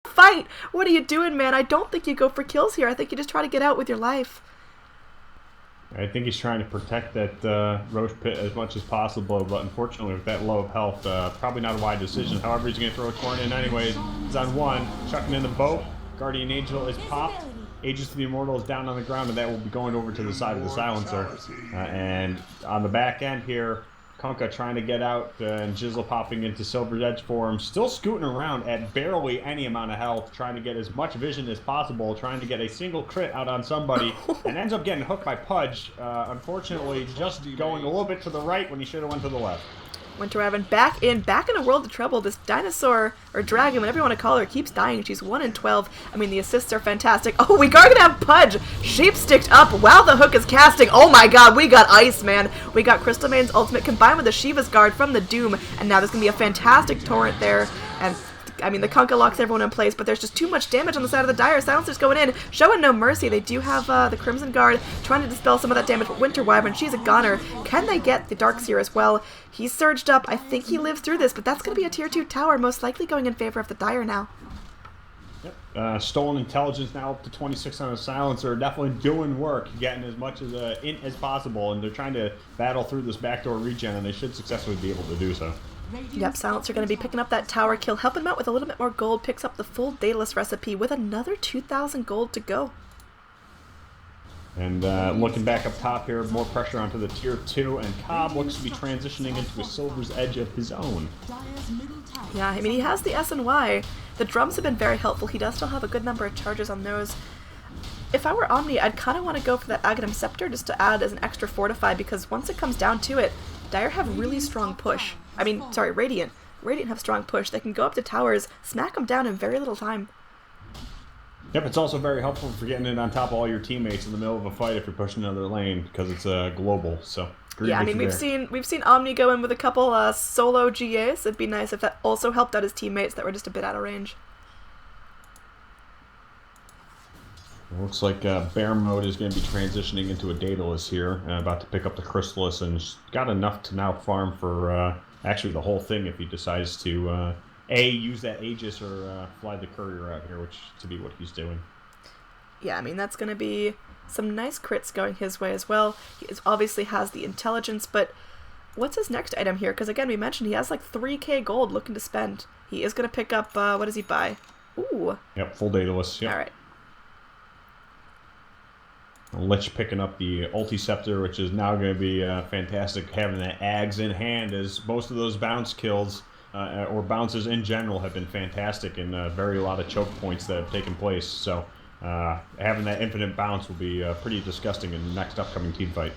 fight. What are you doing, man? I don't think you go for kills here. I think you just try to get out with your life. I think he's trying to protect that Roche pit as much as possible, but unfortunately with that low of health, probably not a wise decision. However, he's going to throw a Torn in anyways. He's on one, chucking in the boat. Guardian Angel is popped. Aegis to the Immortal is down on the ground, and that will be going over to the side of the Silencer. And on the back end here, Kunkka trying to get out, and Jizzle popping into Silver's Edge form, still scooting around at barely any amount of health, trying to get as much vision as possible, trying to get a single crit out on somebody, and ends up getting hooked by Pudge, unfortunately just going a little bit to the right when he should have went to the left. Winter Raven back in a world of trouble. This dinosaur, or dragon, whatever you want to call her, keeps dying. She's 1 in 12. I mean, the assists are fantastic. Oh, we are gonna have Pudge sheep sticked up while the hook is casting. Oh my god, we got ice, man. We got Crystal Main's ultimate combined with the Shiva's Guard from the Doom, and now there's gonna be a fantastic torrent there. And I mean, the Kunkka locks everyone in place, but there's just too much damage on the side of the Dire. Silencer's going in, showing no mercy. They do have the Crimson Guard trying to dispel some of that damage, but Winter Wyvern, she's a goner. Can they get the Darkseer as well? He's surged up. I think he lives through this, but that's going to be a tier 2 tower, most likely going in favor of the Dire now. Yep. Stolen Intelligence now up to 26 on the Silencer. Definitely doing work, getting as much as in as possible, and they're trying to battle through this backdoor regen, and they should successfully be able to do so. Yep, Silencer going to be picking up that tower kill, helping him out with a little bit more gold, picks up the full Daedalus recipe with another 2,000 gold to go. And looking back up top here, more pressure onto the tier 2, and Cobb looks to be transitioning into a Silver's Edge of his own. Yeah, I mean, he has the S and Y. The drums have been very helpful. He does still have a good number of charges on those. If I were Omni, I'd kind of want to go for that Aghanim Scepter just to add as an extra fortify, because once it comes down to it, Dire have really strong push. I mean, sorry, Radiant. Radiant have strong push. They can go up to towers, smack them down in very little time. Yep, it's also very helpful for getting it on top of all your teammates in the middle of a fight if you're pushing another lane, because it's global. So yeah, I mean, we've seen Omni go in with a couple solo GAs. It'd be nice if that also helped out his teammates that were just a bit out of range. It looks like Bear Mode is going to be transitioning into a Daedalus here, about to pick up the Chrysalis, and got enough to now farm for actually the whole thing if he decides to use that Aegis or fly the Courier out here, which to be what he's doing. Yeah, I mean, that's going to be some nice crits going his way as well. He obviously has the intelligence, but what's his next item here? Because again, we mentioned he has like 3k gold looking to spend. He is going to pick up, what does he buy? Ooh. Yep, full Daedalus. Yep. Alright. Lich picking up the Ulti Scepter, which is now going to be fantastic, having that Ags in hand, as most of those bounce kills, or bounces in general, have been fantastic, and very a lot of choke points that have taken place. So having that infinite bounce will be pretty disgusting in the next upcoming team fight.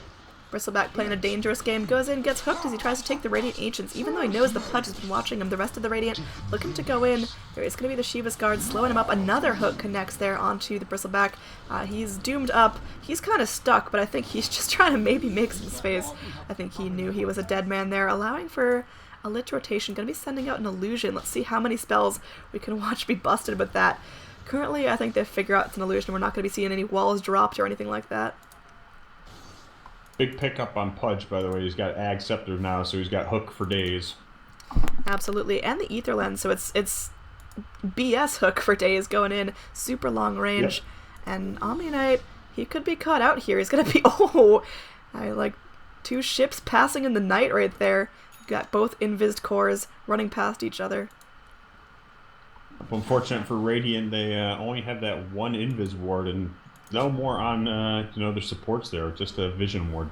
Bristleback playing a dangerous game, goes in, gets hooked as he tries to take the Radiant Ancients, even though he knows the Pudge has been watching him. The rest of the Radiant looking to go in. There is going to be the Shiva's Guard slowing him up. Another hook connects there onto the Bristleback. He's doomed up. He's kind of stuck, but I think he's just trying to maybe make some space. I think he knew he was a dead man there, allowing for a Lich rotation. Going to be sending out an illusion. Let's see how many spells we can watch be busted with that. Currently, I think they figure out it's an illusion. We're not going to be seeing any walls dropped or anything like that. Big pickup on Pudge, by the way. He's got Ag Scepter now, so he's got Hook for days. Absolutely, and the Aether Lens, so it's BS Hook for days going in, super long range. Yep. And Omni Knight, he could be caught out here. He's gonna be, I like 2 ships passing in the night right there. Got both Invised cores running past each other. Unfortunate for Radiant, they only have that one Invis ward, and no more on their supports there, just a Vision ward.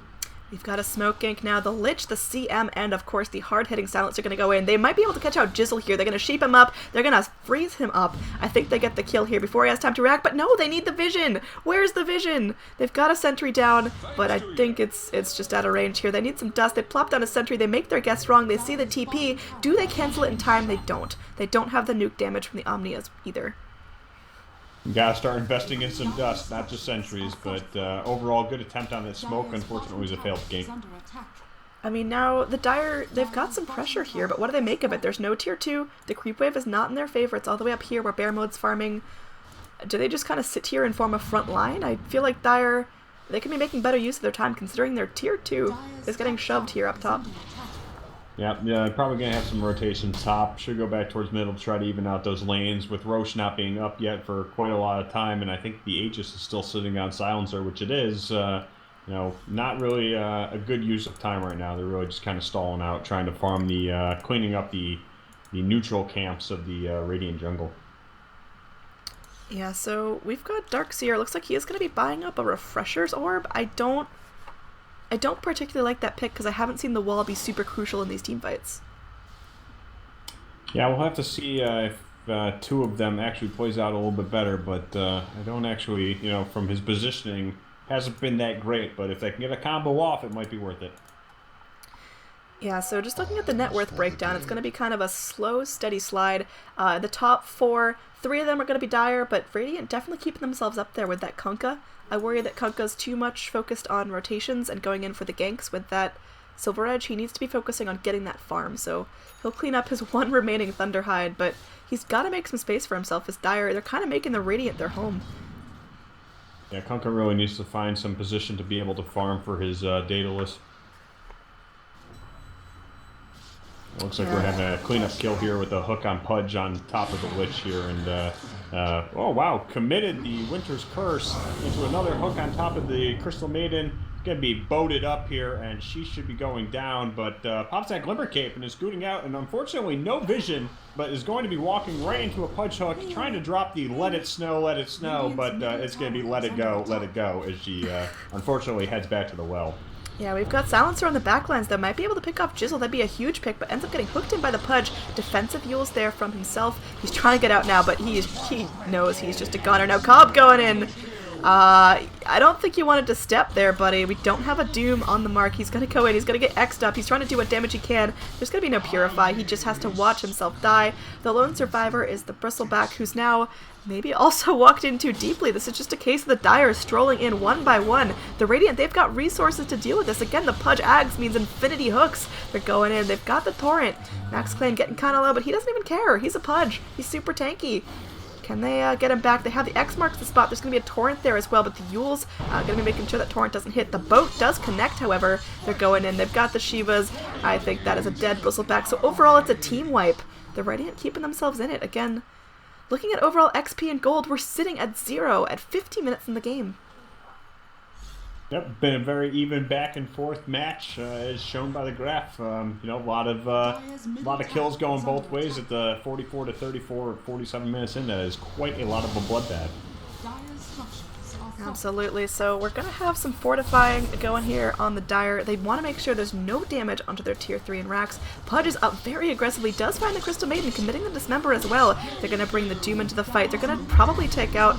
We've got a Smoke Gank now. The Lich, the CM, and of course the hard-hitting Silence are going to go in. They might be able to catch out Jizzle here. They're going to sheep him up. They're going to freeze him up. I think they get the kill here before he has time to react, but no, they need the Vision. Where's the Vision? They've got a sentry down, but I think it's just out of range here. They need some dust. They plop down a sentry. They make their guess wrong. They see the TP. Do they cancel it in time? They don't. They don't have the nuke damage from the Omnias either. You gotta start investing in some dust, not just sentries, but overall good attempt on that smoke. Unfortunately, it was a failed game. I mean, now the Dire, they've got some pressure here, but what do they make of it? There's no tier 2. The creep wave is not in their favor. It's all the way up here where Bear Mode's farming. Do they just kind of sit here and form a front line? I feel like Dire, they could be making better use of their time considering their tier 2 is getting shoved here up top. Yeah, probably going to have some rotation top. Should go back towards middle to try to even out those lanes with Roche not being up yet for quite a lot of time. And I think the Aegis is still sitting on Silencer, which it is. Not really a good use of time right now. They're really just kind of stalling out, trying to farm cleaning up the neutral camps of the Radiant jungle. Yeah, so we've got Darkseer. Looks like he is going to be buying up a Refresher's Orb. I don't particularly like that pick because I haven't seen the wall be super crucial in these team fights. Yeah, we'll have to see if two of them actually plays out a little bit better, but I don't actually, from his positioning, hasn't been that great, but if they can get a combo off, it might be worth it. Yeah, so just looking at the net worth breakdown, it's going to be kind of a slow, steady slide. The top 4, 3 of them are going to be Dire, but Radiant definitely keeping themselves up there with that Kunkka. I worry that Kunkka's too much focused on rotations and going in for the ganks with that Silver Edge. He needs to be focusing on getting that farm, so he'll clean up his one remaining Thunderhide, but he's got to make some space for himself as Dire. They're kind of making the Radiant their home. Yeah, Kunkka really needs to find some position to be able to farm for his Daedalus. It looks like we're having a cleanup kill here with a hook on Pudge on top of the Lich here, and oh wow, committed the Winter's Curse into another hook on top of the Crystal Maiden. Going to be boated up here, and she should be going down, but pops that Glimmer Cape and is scooting out, and unfortunately no vision, but is going to be walking right into a Pudge hook, trying to drop the let it snow, but it's going to be let it go, as she unfortunately heads back to the well. Yeah, we've got Silencer on the backlines that might be able to pick off Jizzle. That'd be a huge pick, but ends up getting hooked in by the Pudge. Defensive Yules there from himself. He's trying to get out now, but he knows he's just a goner. Now Cobb going in. I don't think you wanted to step there, buddy. We don't have a Doom on the mark. He's going to go in. He's going to get X'd up. He's trying to do what damage he can. There's going to be no Purify. He just has to watch himself die. The lone survivor is the Bristleback, who's now maybe also walked in too deeply. This is just a case of the Dire strolling in one by one. The Radiant, they've got resources to deal with this. Again, the Pudge Ags means infinity hooks. They're going in. They've got the Torrent. Max Clan getting kind of low, but he doesn't even care. He's a Pudge. He's super tanky. Can they get him back? They have the X marks the spot. There's going to be a Torrent there as well, but the Yules going to be making sure that Torrent doesn't hit. The boat does connect, however. They're going in. They've got the Shivas. I think that is a dead Bristleback. So overall, it's a team wipe. The Radiant keeping themselves in it. Again, looking at overall XP and gold, we're sitting at 0 at 50 minutes in the game. Yep, been a very even back and forth match, as shown by the graph. A lot of kills going both ways at the 44 to 34, 47 minutes in. That is quite a lot of a bloodbath. Absolutely. So we're going to have some fortifying going here on the Dire. They want to make sure there's no damage onto their tier 3 and racks. Pudge is up very aggressively, does find the Crystal Maiden, committing the Dismember as well. They're going to bring the Doom into the fight. They're going to probably take out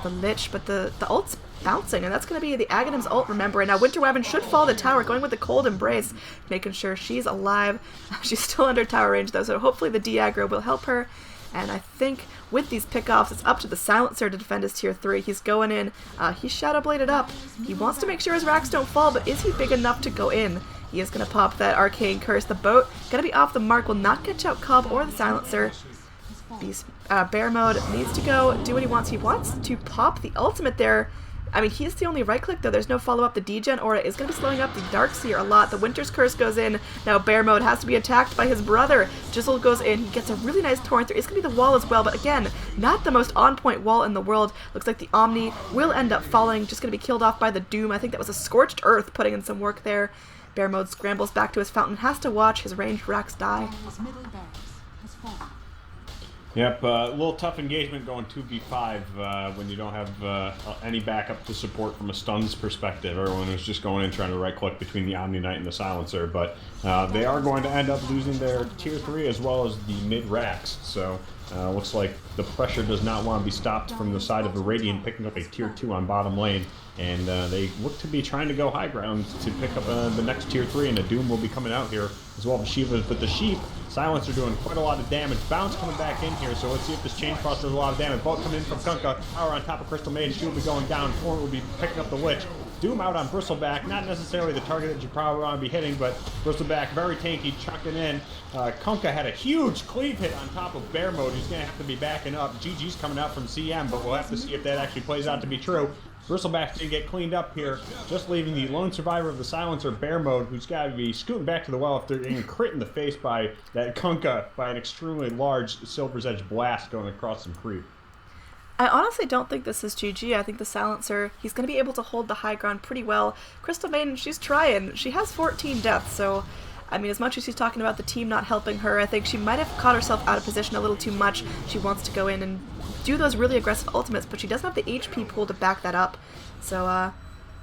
the Lich, but the ult's bouncing, and that's going to be the Aghanim's ult, remember. And now Winter Wyvern should fall the tower, going with the Cold Embrace, making sure she's alive. She's still under tower range, though, so hopefully the D-aggro will help her. And I think with these pickoffs, it's up to the Silencer to defend his tier 3. He's going in. He's Shadow Bladed up. He wants to make sure his racks don't fall, but is he big enough to go in? He is going to pop that Arcane Curse. The boat going to be off the mark, will not catch out Cobb or the Silencer. Bear Mode needs to go do what he wants. He wants to pop the ultimate there. I mean, he's the only right click, though. There's no follow-up. The Degen Aura is going to be slowing up the Darkseer a lot. The Winter's Curse goes in. Now Bear Mode has to be attacked by his brother. Jizzle goes in. He gets a really nice Torrent. There is going to be the wall as well, but again, not the most on-point wall in the world. Looks like the Omni will end up falling. Just going to be killed off by the Doom. I think that was a Scorched Earth putting in some work there. Bear Mode scrambles back to his fountain. Has to watch his ranged racks die. Yep, a little tough engagement going 2v5 when you don't have any backup to support from a stuns perspective. Everyone is just going in trying to right-click between the Omni Knight and the Silencer, but they are going to end up losing their tier 3 as well as the mid-racks, so looks like the pressure does not want to be stopped from the side of the Radiant picking up a tier 2 on bottom lane, and they look to be trying to go high ground to pick up the next tier 3, and a Doom will be coming out here as well as Shivas, but the Sheep Silencer doing quite a lot of damage. Bounce coming back in here, so let's see if this Chain Frost does a lot of damage. Bolt coming in from Kunkka. Power on top of Crystal Maiden. She will be going down. Torrent will be picking up the Lich. Doom out on Bristleback. Not necessarily the target that you probably want to be hitting, but Bristleback very tanky, chucking in. Kunkka had a huge cleave hit on top of Bear Mode. He's going to have to be backing up. GG's coming out from CM, but we'll have to see if that actually plays out to be true. Bristleback did get cleaned up here, just leaving the lone survivor of the Silencer, Bear Mode, who's got to be scooting back to the well after getting crit in the face by that Kunkka by an extremely large Silver's Edge blast going across some creep. I honestly don't think this is GG. I think the Silencer, he's going to be able to hold the high ground pretty well. Crystal Maiden, she's trying. She has 14 deaths, so, I mean, as much as she's talking about the team not helping her, I think she might have caught herself out of position a little too much. She wants to go in and do those really aggressive ultimates, but she doesn't have the HP pool to back that up. So,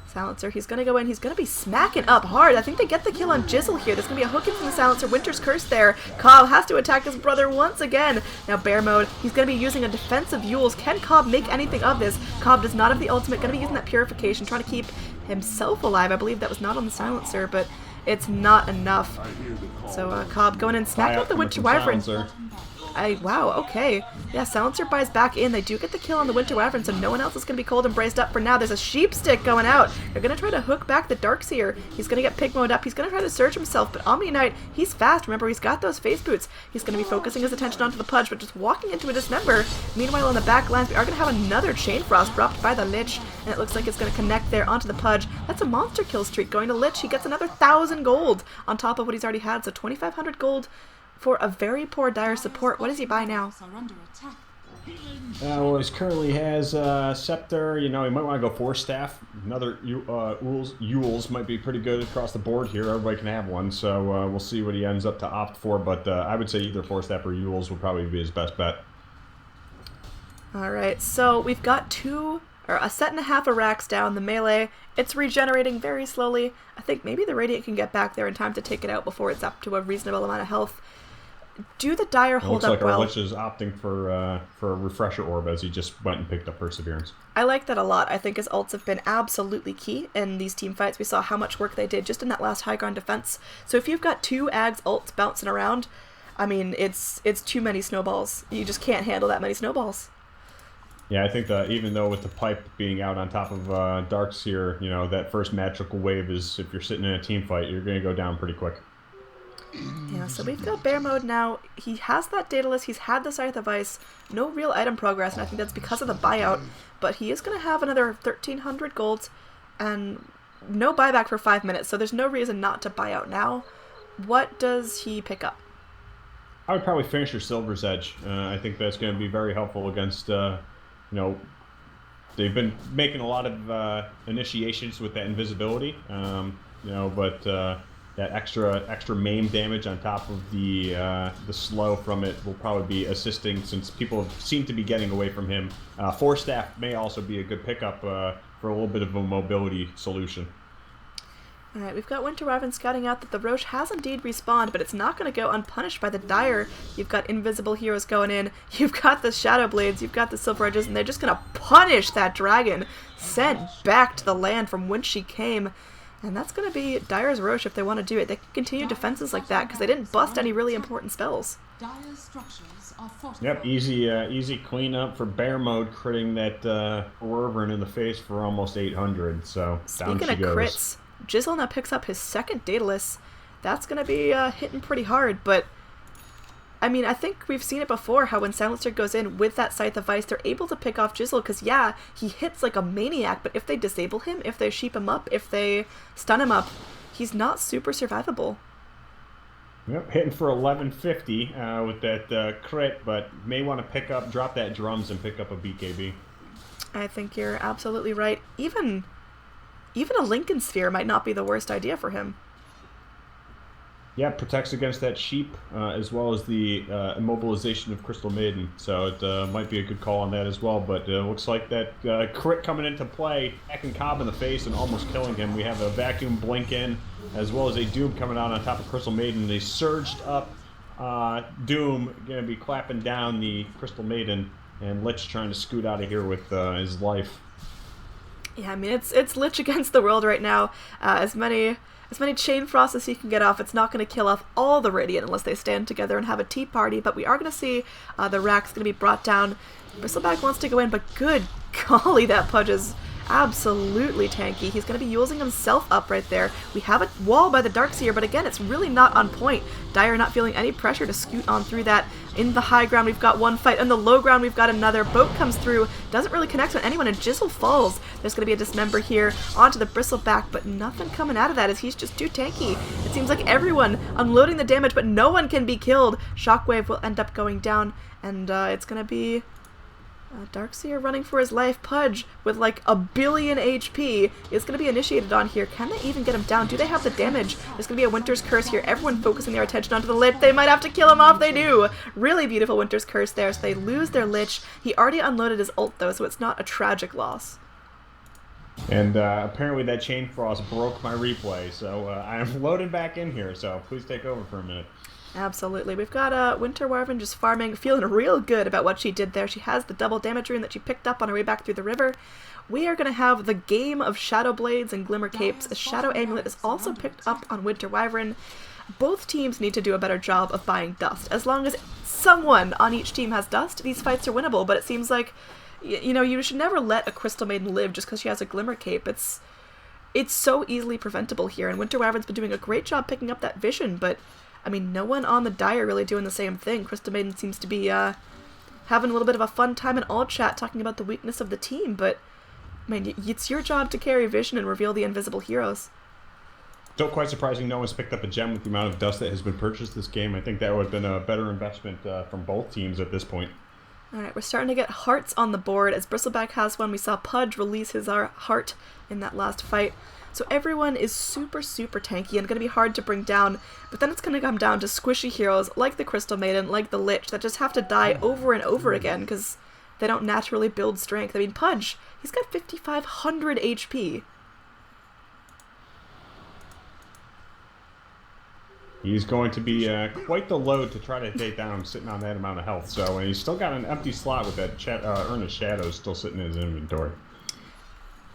Silencer, he's going to go in. He's going to be smacking up hard. I think they get the kill on Jizzle here. There's going to be a hook in from the Silencer. Winter's Curse there. Cobb has to attack his brother once again. Now, Bear Mode, he's going to be using a defensive Euls. Can Cobb make anything of this? Cobb does not have the ultimate. Going to be using that Purification, trying to keep himself alive. I believe that was not on the Silencer, but it's not enough. So, Cobb going in, smacking up the Winter Wyvern. Wow, okay. Yeah, Silencer buys back in. They do get the kill on the Winter Wyvern, so no one else is going to be cold and braced up for now. There's a Sheep Stick going out. They're going to try to hook back the Darkseer. He's going to get Pig Mode up. He's going to try to surge himself, but Omni Knight, he's fast. Remember, he's got those face boots. He's going to be focusing his attention onto the Pudge, but just walking into a Dismember. Meanwhile, on the back lines, we are going to have another Chain Frost dropped by the Lich, and it looks like it's going to connect there onto the Pudge. That's a monster kill streak going to Lich. He gets another 1,000 gold on top of what he's already had, so 2,500 gold for a very poor Dire support. What does he buy now? Well, he currently has Scepter. You know, he might want to go Force Staff. Another Euls might be pretty good across the board here. Everybody can have one, so we'll see what he ends up to opt for. But I would say either Force Staff or Euls would probably be his best bet. Alright, so we've got a set and a half of racks down. The melee, it's regenerating very slowly. I think maybe the Radiant can get back there in time to take it out before it's up to a reasonable amount of health. Do the Dire hold up well? Looks like our Lich is opting for a Refresher Orb as he just went and picked up Perseverance. I like that a lot. I think his ults have been absolutely key in these team fights. We saw how much work they did just in that last high ground defense. So if you've got two Ags ults bouncing around, I mean, it's too many snowballs. You just can't handle that many snowballs. Yeah, I think that even though with the pipe being out on top of Darkseer, you know, that first magical wave is, if you're sitting in a team fight, you're going to go down pretty quick. Yeah, so we've got Bear Mode now. He has that Daedalus, he's had the Scythe of Ice, no real item progress, and I think that's because of the buyout, but he is going to have another 1,300 gold and no buyback for 5 minutes, so there's no reason not to buy out now. What does he pick up? I would probably finish your Silver's Edge. I think that's going to be very helpful against, you know, they've been making a lot of initiations with that invisibility, you know, but that extra maim damage on top of the slow from it will probably be assisting, since people seem to be getting away from him. Force Staff may also be a good pickup for a little bit of a mobility solution. Alright, we've got Winter Wyvern scouting out that the Roche has indeed respawned, but it's not going to go unpunished by the Dire. You've got invisible heroes going in, you've got the Shadow Blades, you've got the Silver Edges, and they're just going to punish that dragon, sent back to the land from whence she came. And that's going to be Dire's Roche if they want to do it. They can continue defenses like that because they didn't bust any really important spells. Yep, easy cleanup for Bear Mode, critting that Wyvern in the face for almost 800. So down she goes. Speaking of crits, Jizzle now picks up his second Daedalus. That's going to be hitting pretty hard, but I mean, I think we've seen it before, how when Silencer goes in with that Scythe of Ice, they're able to pick off Jizzle, because yeah, he hits like a maniac, but if they disable him, if they sheep him up, if they stun him up, he's not super survivable. Yep, hitting for 1150 with that crit, but may want to drop that drums and pick up a BKB. I think you're absolutely right. Even a Lincoln Sphere might not be the worst idea for him. Yeah, protects against that sheep, as well as the immobilization of Crystal Maiden, so it might be a good call on that as well, but looks like that crit coming into play, hacking Cobb in the face and almost killing him. We have a Vacuum Blink in, as well as a Doom coming out on top of Crystal Maiden. They surged up Doom, going to be clapping down the Crystal Maiden, and Lich trying to scoot out of here with his life. Yeah, I mean, it's Lich against the world right now. As many Chain Frost as he can get off, it's not going to kill off all the Radiant unless they stand together and have a tea party, but we are going to see the Rack's going to be brought down. Bristleback wants to go in, but good golly, that Pudge is absolutely tanky. He's going to be using himself up right there. We have a wall by the Darkseer, but again, it's really not on point. Dire not feeling any pressure to scoot on through that. In the high ground, we've got one fight. In the low ground, we've got another. Boat comes through, doesn't really connect with anyone, and Jizzle falls. There's going to be a dismember here onto the Bristleback, but nothing coming out of that as he's just too tanky. It seems like everyone unloading the damage, but no one can be killed. Shockwave will end up going down, and it's going to be Darkseer running for his life. Pudge, with like 1 billion HP, is going to be initiated on here. Can they even get him down? Do they have the damage? There's going to be a Winter's Curse here. Everyone focusing their attention onto the Lich. They might have to kill him off. They do. Really beautiful Winter's Curse there. So they lose their Lich. He already unloaded his ult, though, so it's not a tragic loss. And apparently that Chain Frost broke my replay, so I am loaded back in here, so please take over for a minute. Absolutely. We've got Winter Wyvern just farming, feeling real good about what she did there. She has the double damage rune that she picked up on her way back through the river. We are going to have the game of Shadow Blades and Glimmer Capes. A Shadow Amulet is also picked up on Winter Wyvern. Both teams need to do a better job of buying dust. As long as someone on each team has dust, these fights are winnable, but it seems like, you know, you should never let a Crystal Maiden live just because she has a Glimmer Cape. It's so easily preventable here, and Winter Wyvern's been doing a great job picking up that vision, but I mean, no one on the Dire really doing the same thing. Crystal Maiden seems to be having a little bit of a fun time in all chat talking about the weakness of the team, but I mean, it's your job to carry vision and reveal the invisible heroes. Still quite surprising no one's picked up a gem with the amount of dust that has been purchased this game. I think that would have been a better investment from both teams at this point. Alright, we're starting to get hearts on the board. As Bristleback has one, we saw Pudge release his heart in that last fight. So everyone is super, super tanky and going to be hard to bring down, but then it's going to come down to squishy heroes like the Crystal Maiden, like the Lich, that just have to die over and over again because they don't naturally build strength. I mean, Pudge, he's got 5,500 HP. He's going to be quite the load to try to take down sitting on that amount of health. So, and he's still got an empty slot with that Earnest Shadows still sitting in his inventory.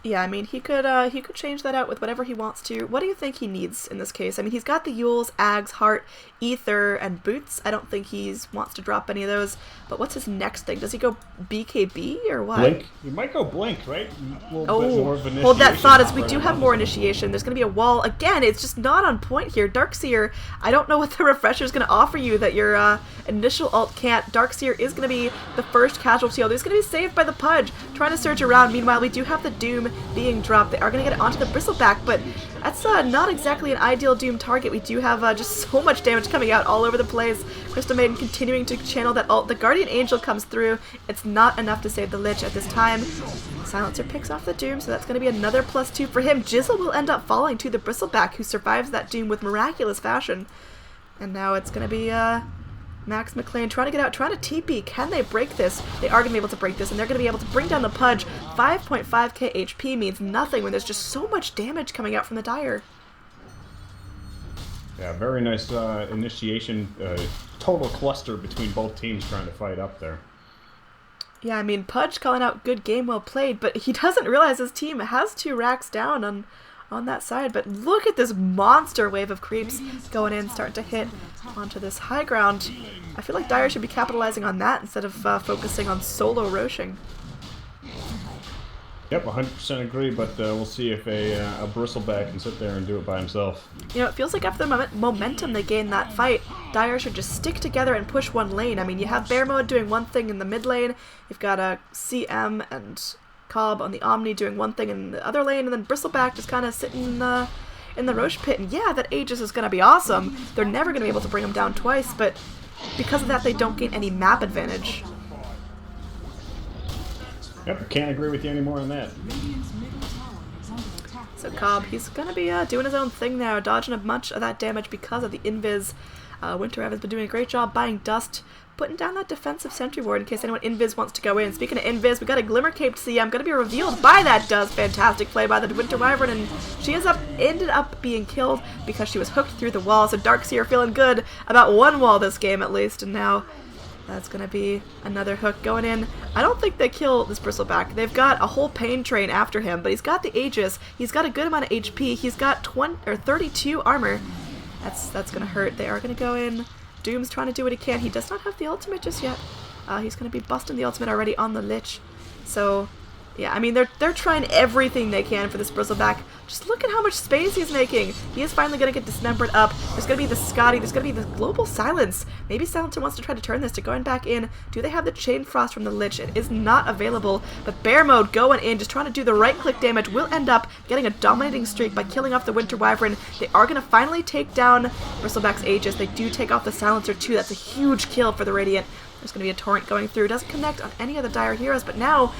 Yeah, I mean, he could change that out with whatever he wants to. What do you think he needs in this case? I mean, he's got the Yules, Ags, Heart, Ether, and Boots. I don't think he wants to drop any of those. But what's his next thing? Does he go BKB or what? Blink? He might go Blink, right? A little bit more of initiation. Hold that thought as we do have more initiation. There's going to be a wall. Again, it's just not on point here. Darkseer, I don't know what the refresher is going to offer you that your initial ult can't. Darkseer is going to be the first casualty, although he's going to be saved by the Pudge, trying to surge around. Meanwhile, we do have the Doom being dropped. They are going to get it onto the Bristleback, but that's not exactly an ideal Doom target. We do have just so much damage coming out all over the place. Crystal Maiden continuing to channel that ult. The Guardian Angel comes through. It's not enough to save the Lich at this time. Silencer picks off the Doom, so that's going to be another +2 for him. Jizzle will end up falling to the Bristleback, who survives that Doom with miraculous fashion. And now it's going to be Max McLean trying to get out, trying to TP. Can they break this? They are going to be able to break this, and they're going to be able to bring down the Pudge. 5.5k HP means nothing when there's just so much damage coming out from the Dire. Yeah, very nice initiation, total cluster between both teams trying to fight up there. Yeah, I mean, Pudge calling out good game, well played, but he doesn't realize his team has 2 racks down on that side. But look at this monster wave of creeps going in, starting to hit onto this high ground. I feel like Dire should be capitalizing on that instead of focusing on solo roshing. Yep, 100% agree, but we'll see if a Bristleback can sit there and do it by himself. You know, it feels like after the momentum they gained that fight, Dire should just stick together and push one lane. I mean, you have Bear Mode doing one thing in the mid lane, you've got a CM and Cobb on the Omni doing one thing in the other lane, and then Bristleback just kind of sitting in the Roche pit. And yeah, that Aegis is going to be awesome. They're never going to be able to bring him down twice, but because of that, they don't gain any map advantage. Yep, can't agree with you any more on that. So Cobb, he's going to be doing his own thing now, dodging a bunch of that damage because of the invis. Winter Wyvern's been doing a great job buying dust, putting down that defensive sentry ward in case anyone invis wants to go in. Speaking of invis, we got a Glimmer Caped CM going to be revealed by that dust. Fantastic play by the Winter Wyvern, and she ended up being killed because she was hooked through the wall. So Darkseer feeling good about one wall this game at least, and now that's going to be another hook going in. I don't think they kill this Bristleback. They've got a whole pain train after him, but he's got the Aegis. He's got a good amount of HP. He's got 32 armor. That's going to hurt. They are going to go in. Doom's trying to do what he can. He does not have the ultimate just yet. He's going to be busting the ultimate already on the Lich. So Yeah, I mean, they're trying everything they can for this Bristleback. Just look at how much space he's making. He is finally going to get dismembered up. There's going to be the Scotty. There's going to be the Global Silence. Maybe Silencer wants to try to turn this to going back in. Do they have the Chain Frost from the Lich? It is not available. But Bear Mode going in, just trying to do the right-click damage, will end up getting a dominating streak by killing off the Winter Wyvern. They are going to finally take down Bristleback's Aegis. They do take off the Silencer too. That's a huge kill for the Radiant. There's going to be a Torrent going through. Doesn't connect on any of the Dire heroes, but now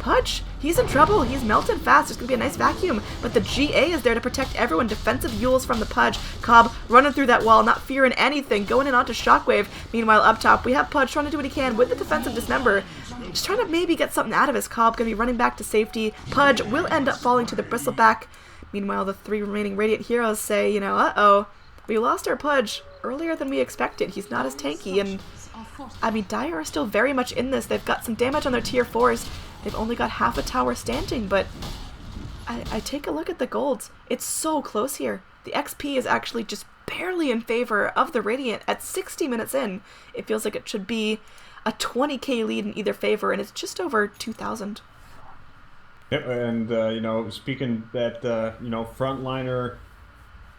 Pudge, he's in trouble. He's melting fast. There's going to be a nice vacuum, but the GA is there to protect everyone. Defensive Yules from the Pudge. Cobb running through that wall, not fearing anything, going in onto Shockwave. Meanwhile, up top, we have Pudge trying to do what he can with the defensive Dismember. Just trying to maybe get something out of his. Cobb going to be running back to safety. Pudge will end up falling to the Bristleback. Meanwhile, the 3 remaining Radiant heroes say, you know, uh-oh, we lost our Pudge earlier than we expected. He's not as tanky, and I mean, Dire are still very much in this. They've got some damage on their tier 4s. They've only got half a tower standing, but I take a look at the golds. It's so close here. The XP is actually just barely in favor of the Radiant. At 60 minutes in, it feels like it should be a 20k lead in either favor, and it's just over 2,000. Yep, and, you know, speaking that, you know, frontliner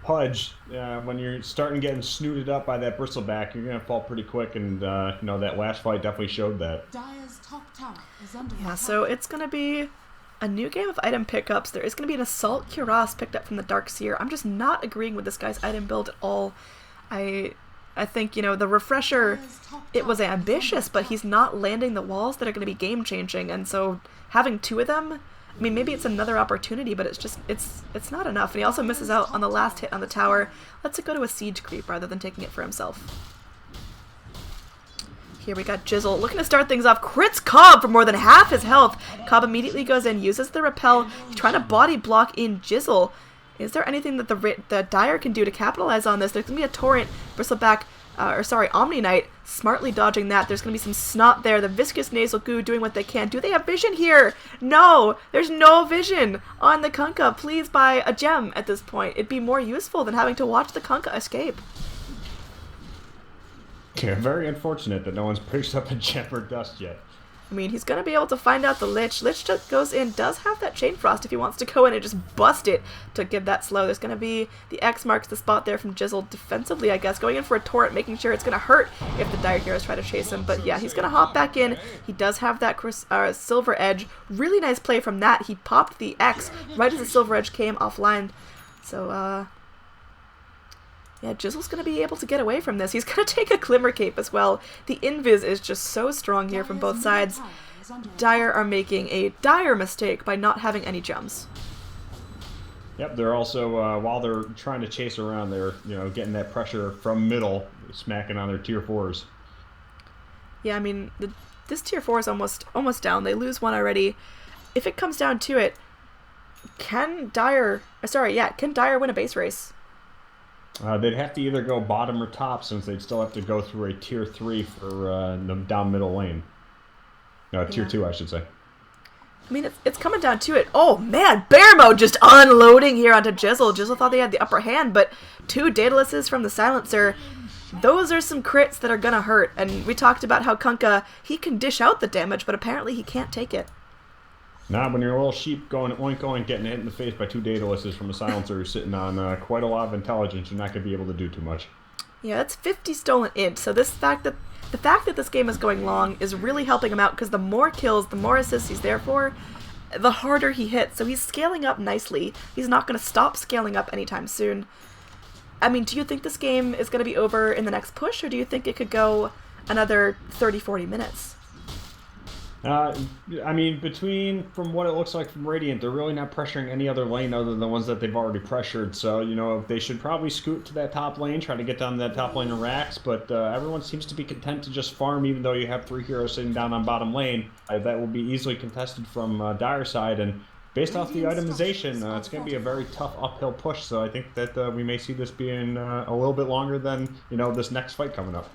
Pudge, when you're starting getting snooted up by that Bristleback, you're going to fall pretty quick, and, you know, that last fight definitely showed that. Dire's top tower is under Yeah, so it's going to be a new game of item pickups. There is going to be an Assault Cuirass picked up from the Darkseer. I'm just not agreeing with this guy's item build at all. I think, you know, the Refresher, it was ambitious, but he's not landing the walls that are going to be game-changing, and so having 2 of them, I mean, maybe it's another opportunity, but it's just, it's not enough. And he also misses out on the last hit on the tower. Lets it go to a siege creep rather than taking it for himself. Here we got Jizzle looking to start things off. Crits Cobb for more than half his health. Cobb immediately goes in, uses the repel. He's trying to body block in Jizzle. Is there anything that the Dire can do to capitalize on this? There's going to be a Torrent, Bristleback, Omni Knight, smartly dodging that. There's going to be some Snot there. The Viscous Nasal Goo doing what they can. Do they have vision here? No! There's no vision on the Kunkka. Please buy a gem at this point. It'd be more useful than having to watch the Kunkka escape. Yeah, very unfortunate that no one's picked up a gem or dust yet. I mean, he's going to be able to find out the Lich. Lich just goes in, does have that Chain Frost if he wants to go in and just bust it to give that slow. There's going to be the X marks the spot there from Jizzle defensively, I guess, going in for a Torrent, making sure it's going to hurt if the Dire Heroes try to chase him. But yeah, he's going to hop back in. He does have that Silver Edge. Really nice play from that. He popped the X right as the Silver Edge came offline. So, yeah, Jizzle's going to be able to get away from this. He's going to take a Glimmer Cape as well. The Invis is just so strong here from both sides. Dire are making a dire mistake by not having any gems. Yep, they're also, while they're trying to chase around, they're, you know, getting that pressure from middle, smacking on their tier 4s. Yeah, I mean, this tier 4 is almost down. They lose one already. If it comes down to it, can Dire win a base race? They'd have to either go bottom or top, since they'd still have to go through a tier 3 for the down middle lane. Tier 2, I should say. I mean, it's coming down to it. Oh, man, Bear Mode just unloading here onto Jizzle. Jizzle thought they had the upper hand, but 2 Daedaluses from the Silencer. Those are some crits that are gonna hurt. And we talked about how Kunkka, he can dish out the damage, but apparently he can't take it. Nah, when you're a little sheep going oink oink, getting hit in the face by 2 Daedaluses from a Silencer who's sitting on quite a lot of intelligence, you're not going to be able to do too much. Yeah, that's 50 stolen int, so the fact that this game is going long is really helping him out, because the more kills, the more assists he's there for, the harder he hits, so he's scaling up nicely. He's not going to stop scaling up anytime soon. I mean, do you think this game is going to be over in the next push, or do you think it could go another 30-40 minutes? I mean, from what it looks like from Radiant, they're really not pressuring any other lane other than the ones that they've already pressured. So, you know, they should probably scoot to that top lane, try to get down to that top lane in racks. But everyone seems to be content to just farm, even though you have 3 heroes sitting down on bottom lane. That will be easily contested from Dire side. And based off the itemization, it's going to be a very tough uphill push. So I think that we may see this being a little bit longer than, you know, this next fight coming up.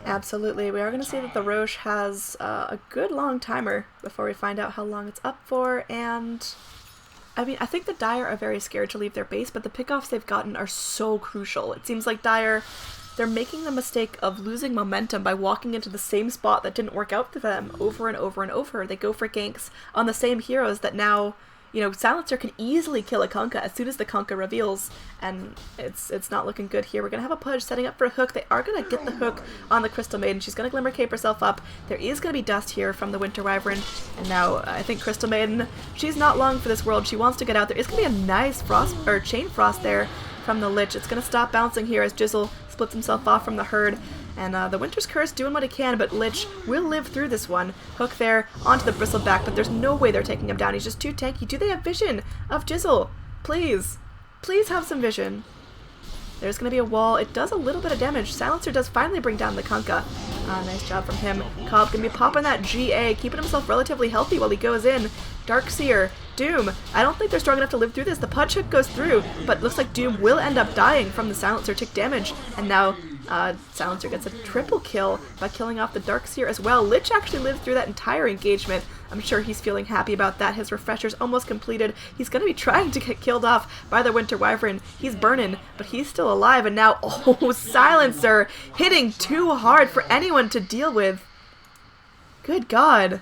Absolutely. We are going to see that the Roche has a good long timer before we find out how long it's up for, and I mean, I think the Dire are very scared to leave their base, but the pickoffs they've gotten are so crucial. It seems like Dire, they're making the mistake of losing momentum by walking into the same spot that didn't work out for them over and over and over. They go for ganks on the same heroes that now, you know, Silencer can easily kill a Kunkka as soon as the Kunkka reveals, and it's not looking good here. We're going to have a Pudge setting up for a hook. They are going to get the hook on the Crystal Maiden. She's going to Glimmer Cape herself up. There is going to be dust here from the Winter Wyvern, and now I think Crystal Maiden, she's not long for this world. She wants to get out. There is going to be a nice Chain Frost there from the Lich. It's going to stop bouncing here as Jizzle splits himself off from the herd. And the Winter's Curse doing what it can, but Lich will live through this one. Hook there onto the Bristleback, but there's no way they're taking him down. He's just too tanky. Do they have vision of Jizzle? Please. Please have some vision. There's going to be a wall. It does a little bit of damage. Silencer does finally bring down the Kunkka. Nice job from him. Cobb going to be popping that GA, keeping himself relatively healthy while he goes in. Darkseer, Doom. I don't think they're strong enough to live through this. The Pudge Hook goes through, but looks like Doom will end up dying from the Silencer tick damage. And now Silencer gets a triple kill by killing off the Darkseer as well. Lich actually lived through that entire engagement. I'm sure he's feeling happy about that. His refresher's almost completed. He's going to be trying to get killed off by the Winter Wyvern. He's burning, but he's still alive. And now, oh, Silencer hitting too hard for anyone to deal with. Good God.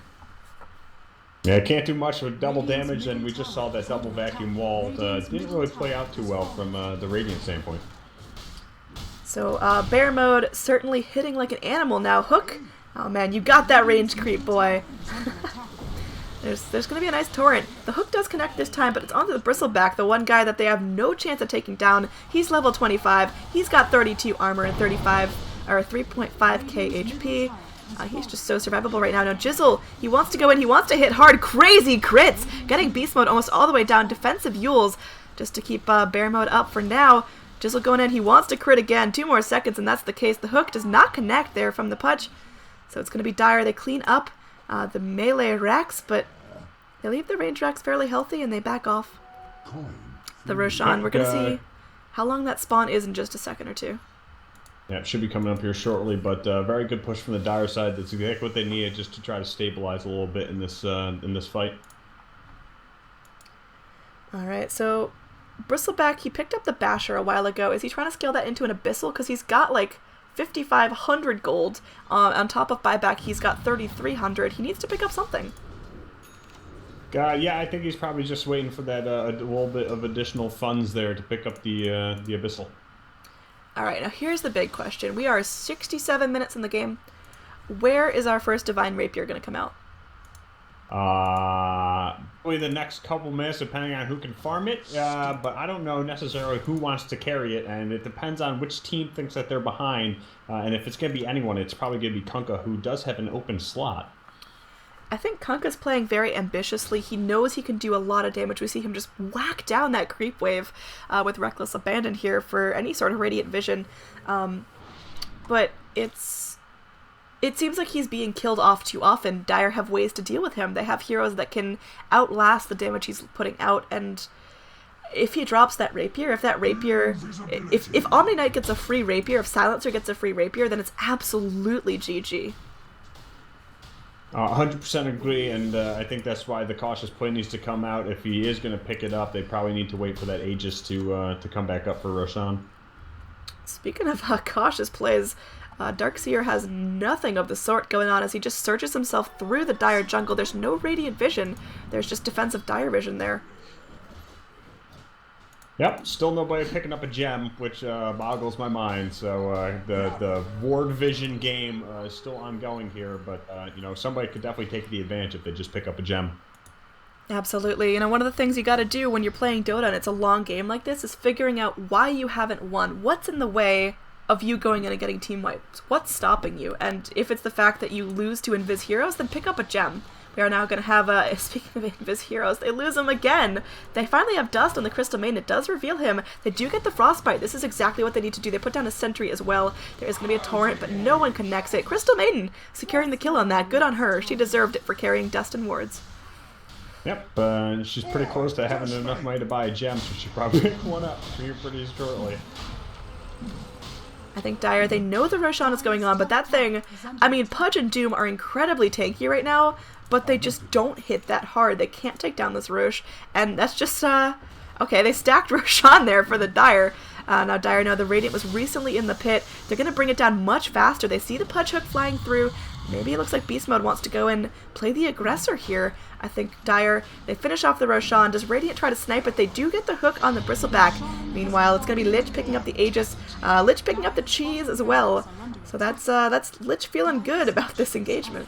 Yeah, can't do much with double damage, and we just saw that double vacuum wall. Didn't really play out too well from the Radiant standpoint. So, Bear Mode certainly hitting like an animal now. Hook, oh man, you got that range creep, boy. There's going to be a nice torrent. The Hook does connect this time, but it's onto the Bristleback, the one guy that they have no chance of taking down. He's level 25. He's got 32 armor and 3.5k HP. He's just so survivable right now. Now Jizzle, he wants to go in, he wants to hit hard, crazy crits, getting beast mode almost all the way down, defensive Yules, just to keep bear mode up for now. Jizzle going in, he wants to crit again, 2 more seconds, and that's the case. The Hook does not connect there from the Pudge, so it's going to be dire. They clean up the melee racks, but they leave the range racks fairly healthy, and they back off. The Roshan, we're going to see how long that spawn is in just a second or two. Yeah, it should be coming up here shortly, but very good push from the Dire side. That's exactly what they needed, just to try to stabilize a little bit in this fight. All right, so Bristleback, he picked up the Basher a while ago. Is he trying to scale that into an Abyssal? Because he's got like 5,500 gold. On top of buyback, he's got 3,300. He needs to pick up something. Yeah, I think he's probably just waiting for that a little bit of additional funds there to pick up the Abyssal. Alright, now here's the big question. We are 67 minutes in the game. Where is our first Divine Rapier going to come out? Probably the next couple minutes, depending on who can farm it. But I don't know necessarily who wants to carry it, and it depends on which team thinks that they're behind. And if it's going to be anyone, it's probably going to be Kunkka, who does have an open slot. I think Kunkka's playing very ambitiously. He knows he can do a lot of damage. We see him just whack down that creep wave with Reckless Abandon here for any sort of Radiant Vision. But it seems like he's being killed off too often. Dire have ways to deal with him. They have heroes that can outlast the damage he's putting out, and if he drops that Rapier, if Omni Knight gets a free Rapier, if Silencer gets a free Rapier, then it's absolutely GG. 100% agree, and I think that's why the cautious play needs to come out. If he is going to pick it up, they probably need to wait for that Aegis to come back up for Roshan. Speaking of cautious plays, Darkseer has nothing of the sort going on as he just searches himself through the Dire jungle. There's no Radiant Vision. There's just defensive Dire Vision there. Yep, still nobody picking up a gem, which boggles my mind. So the Ward Vision game is still ongoing here, but you know, somebody could definitely take the advantage if they just pick up a gem. Absolutely. You know, one of the things you got to do when you're playing Dota and it's a long game like this is figuring out why you haven't won. What's in the way of you going in and getting team wiped? What's stopping you? And if it's the fact that you lose to Invis Heroes, then pick up a gem. We are now going to have, speaking of Invis Heroes, they lose him again. They finally have Dust on the Crystal Maiden. It does reveal him. They do get the Frostbite. This is exactly what they need to do. They put down a Sentry as well. There is going to be a Torrent, but no one connects it. Crystal Maiden securing the kill on that. Good on her. She deserved it for carrying Dust and wards. Yep, she's pretty close to having enough money to buy a gem, so she probably pick one up here pretty shortly. I think Dire, they know the Roshan is going on, but that thing, I mean, Pudge and Doom are incredibly tanky right now, but they just don't hit that hard. They can't take down this Rosh, and that's just, okay, they stacked Roshan there for the Dire. Now Dire know the Radiant was recently in the pit. They're going to bring it down much faster. They see the Pudge Hook flying through. Maybe it looks like Beast Mode wants to go and play the aggressor here. I think Dire, they finish off the Roshan. Does Radiant try to snipe it? They do get the hook on the Bristleback. Meanwhile, it's going to be Lich picking up the Aegis. Lich picking up the cheese as well. So that's Lich feeling good about this engagement.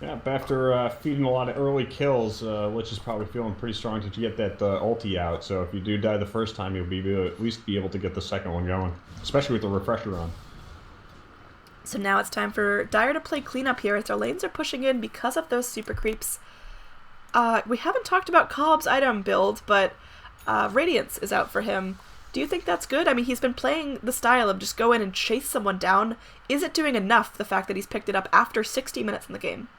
Yeah, after feeding a lot of early kills, Lich is probably feeling pretty strong to get that ulti out. So if you do die the first time, you'll at least be able to get the second one going, especially with the refresher on. So now it's time for Dire to play cleanup here as their lanes are pushing in because of those super creeps. We haven't talked about Cobb's item build, but Radiance is out for him. Do you think that's good? I mean, he's been playing the style of just go in and chase someone down. Is it doing enough, the fact that he's picked it up after 60 minutes in the game?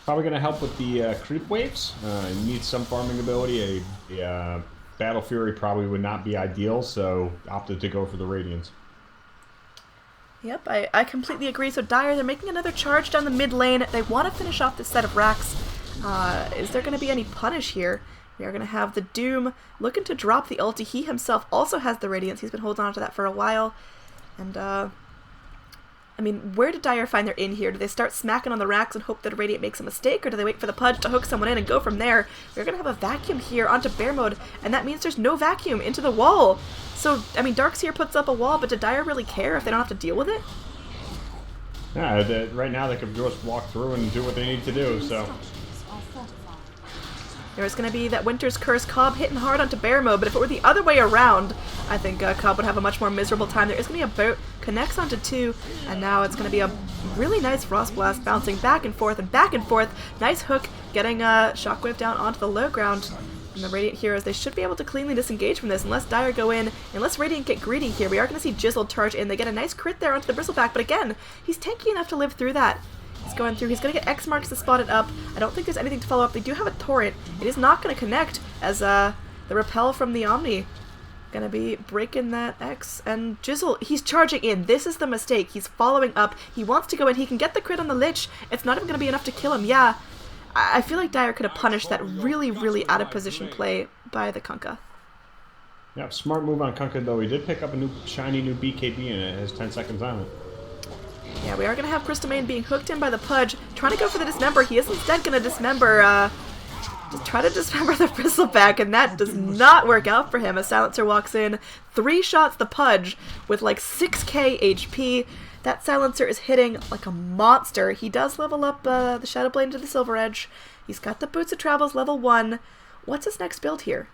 Probably going to help with the creep waves. You need some farming ability. A Battle Fury probably would not be ideal, so opted to go for the Radiance. Yep, I completely agree. So Dire, they're making another charge down the mid lane. They want to finish off this set of racks. Is there going to be any punish here? We are going to have the Doom looking to drop the ulti. He himself also has the Radiance. He's been holding on to that for a while. And, I mean, where did Dire find their in here? Do they start smacking on the racks and hope that Radiant makes a mistake, or do they wait for the Pudge to hook someone in and go from there? We're going to have a vacuum here onto bear mode, and that means there's no vacuum into the wall. So, I mean, Darkseer puts up a wall, but did Dire really care if they don't have to deal with it? Yeah, right now they could just walk through and do what they need to do, so... There's going to be that Winter's Curse Cobb hitting hard onto bear mode, but if it were the other way around, I think Cobb would have a much more miserable time. There is going to be a boat, connects onto 2, and now it's going to be a really nice Frost Blast bouncing back and forth and back and forth. Nice hook, getting Shockwave down onto the low ground. And the Radiant Heroes, they should be able to cleanly disengage from this unless Dire go in, unless Radiant get greedy here. We are going to see Jizzle charge in. They get a nice crit there onto the Bristleback, but again, he's tanky enough to live through that. He's going through. He's going to get X marks to spot it up. I don't think there's anything to follow up. They do have a torrent. It is not going to connect as the repel from the Omni going to be breaking that X. And Jizzle, he's charging in. This is the mistake. He's following up. He wants to go in. He can get the crit on the Lich. It's not even going to be enough to kill him. Yeah, I feel like Dire could have punished that really, really out of position play by the Kunkka. Yeah, smart move on Kunkka, though. He did pick up a shiny new BKB, and it has 10 seconds on it. Yeah, we are going to have Crystal Main being hooked in by the Pudge, trying to go for the Dismember. He is instead going to dismember, just try to dismember the Bristleback, and that does not work out for him as Silencer walks in. 3 shots the Pudge with like 6k HP. That Silencer is hitting like a monster. He does level up the Shadow Blade into the Silver Edge. He's got the Boots of Travels level 1. What's his next build here?